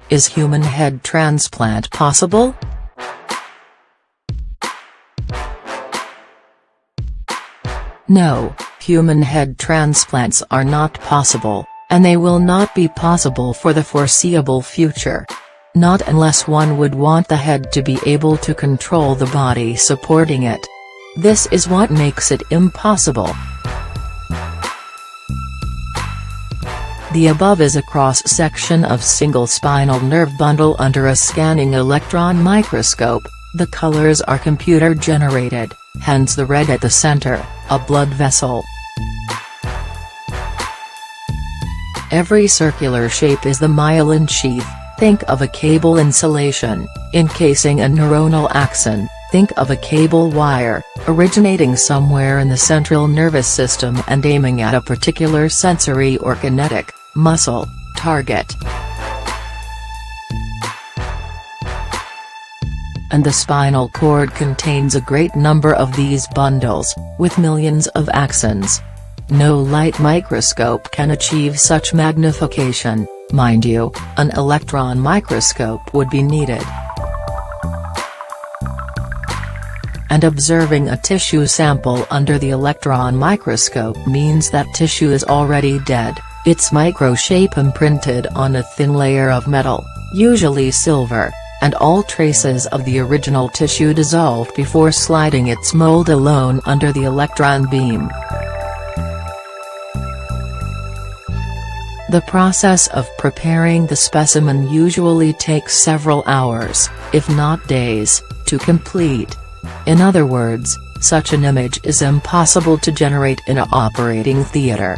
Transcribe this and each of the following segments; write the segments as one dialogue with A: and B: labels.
A: Is human head transplant possible? No, human head transplants are not possible, and they will not be possible for the foreseeable future. Not unless one would want the head to be able to control the body supporting it. This is what makes it impossible. The above is a cross-section of single spinal nerve bundle under a scanning electron microscope. The colors are computer-generated, hence the red at the center, a blood vessel. Every circular shape is the myelin sheath. Think of a cable insulation, encasing a neuronal axon. Think of a cable wire, originating somewhere in the central nervous system and aiming at a particular sensory or kinetic, muscle, target. And the spinal cord contains a great number of these bundles, with millions of axons. No light microscope can achieve such magnification, mind you, an electron microscope would be needed. And observing a tissue sample under the electron microscope means that tissue is already dead, its microshape imprinted on a thin layer of metal, usually silver, and all traces of the original tissue dissolved before sliding its mold alone under the electron beam. The process of preparing the specimen usually takes several hours, if not days, to complete. In other words, such an image is impossible to generate in an operating theater.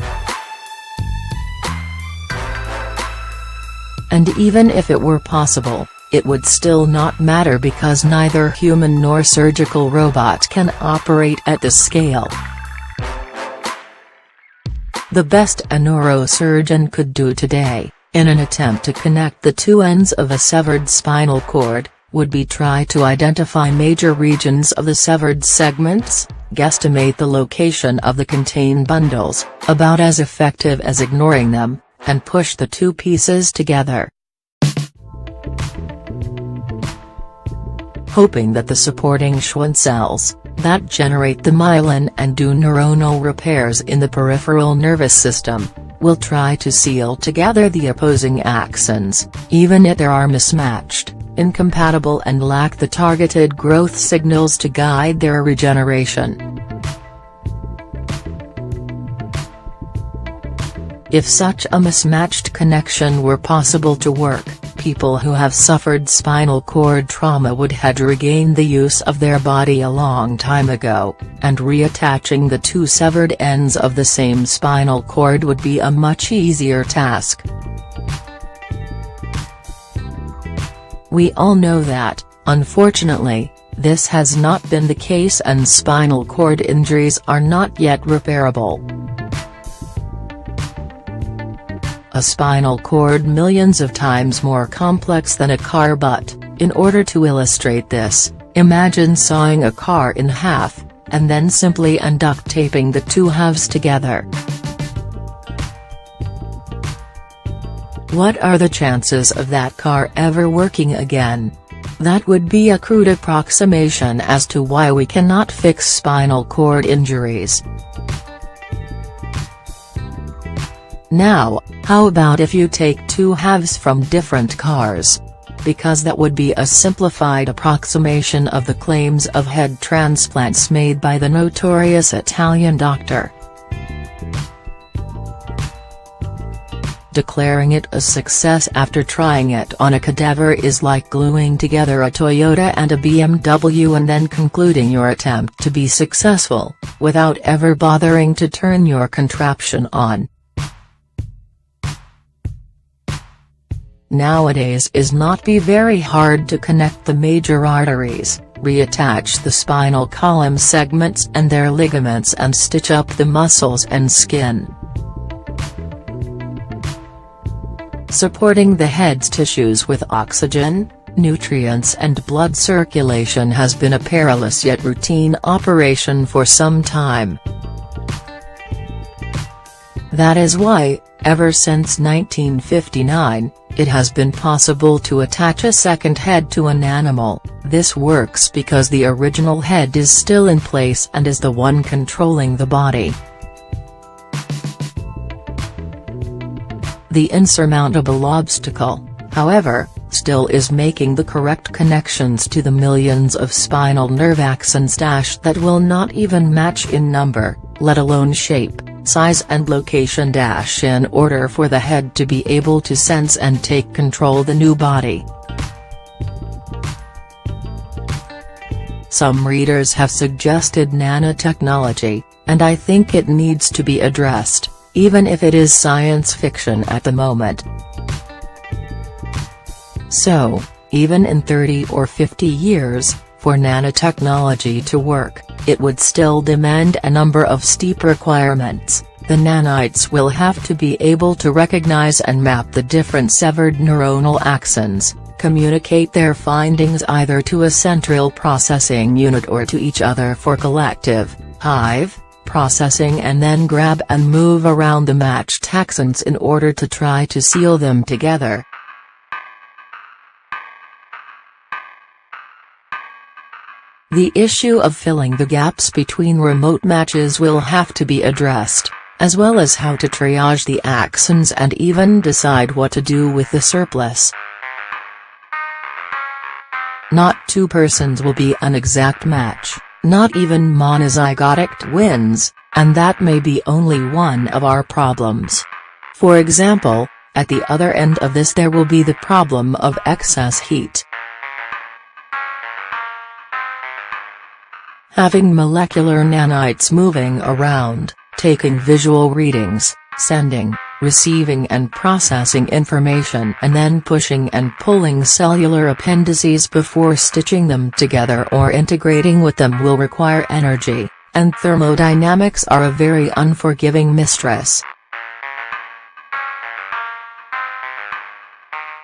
A: And even if it were possible, it would still not matter because neither human nor surgical robot can operate at this scale. The best a neurosurgeon could do today, in an attempt to connect the two ends of a severed spinal cord, would be try to identify major regions of the severed segments, guesstimate the location of the contained bundles, about as effective as ignoring them, and push the two pieces together. Hoping that the supporting Schwann cells, that generate the myelin and do neuronal repairs in the peripheral nervous system, will try to seal together the opposing axons, even if they are mismatched, incompatible and lack the targeted growth signals to guide their regeneration. If such a mismatched connection were possible to work, people who have suffered spinal cord trauma would have regained the use of their body a long time ago, and reattaching the two severed ends of the same spinal cord would be a much easier task. We all know that, unfortunately, this has not been the case and spinal cord injuries are not yet repairable. A spinal cord millions of times more complex than a car, but, in order to illustrate this, imagine sawing a car in half, and then simply duct taping the two halves together. What are the chances of that car ever working again? That would be a crude approximation as to why we cannot fix spinal cord injuries. Now, how about if you take two halves from different cars? Because that would be a simplified approximation of the claims of head transplants made by the notorious Italian doctor. Declaring it a success after trying it on a cadaver is like gluing together a Toyota and a BMW and then concluding your attempt to be successful, without ever bothering to turn your contraption on. Nowadays is not be very hard to connect the major arteries, reattach the spinal column segments and their ligaments and stitch up the muscles and skin. Supporting the head's tissues with oxygen, nutrients and blood circulation has been a perilous yet routine operation for some time. That is why, ever since 1959, It has been possible to attach a second head to an animal. This works because the original head is still in place and is the one controlling the body. The insurmountable obstacle, however, still is making the correct connections to the millions of spinal nerve axons that will not even match in number, let alone shape, size and location in order for the head to be able to sense and take control the new body. Some readers have suggested nanotechnology, and I think it needs to be addressed, even if it is science fiction at the moment. So, even in 30 or 50 years, for nanotechnology to work, it would still demand a number of steep requirements. The nanites will have to be able to recognize and map the different severed neuronal axons, communicate their findings either to a central processing unit or to each other for collective, hive, processing, and then grab and move around the matched axons in order to try to seal them together. The issue of filling the gaps between remote matches will have to be addressed, as well as how to triage the axons and even decide what to do with the surplus. Not two persons will be an exact match, not even monozygotic twins, and that may be only one of our problems. For example, at the other end of this there will be the problem of excess heat. Having molecular nanites moving around, taking visual readings, sending, receiving and processing information and then pushing and pulling cellular appendices before stitching them together or integrating with them will require energy, and thermodynamics are a very unforgiving mistress.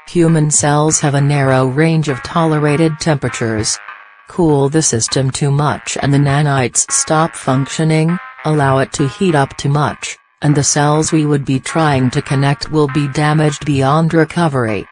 A: Human cells have a narrow range of tolerated temperatures. Cool the system too much and the nanites stop functioning, allow it to heat up too much, and the cells we would be trying to connect will be damaged beyond recovery.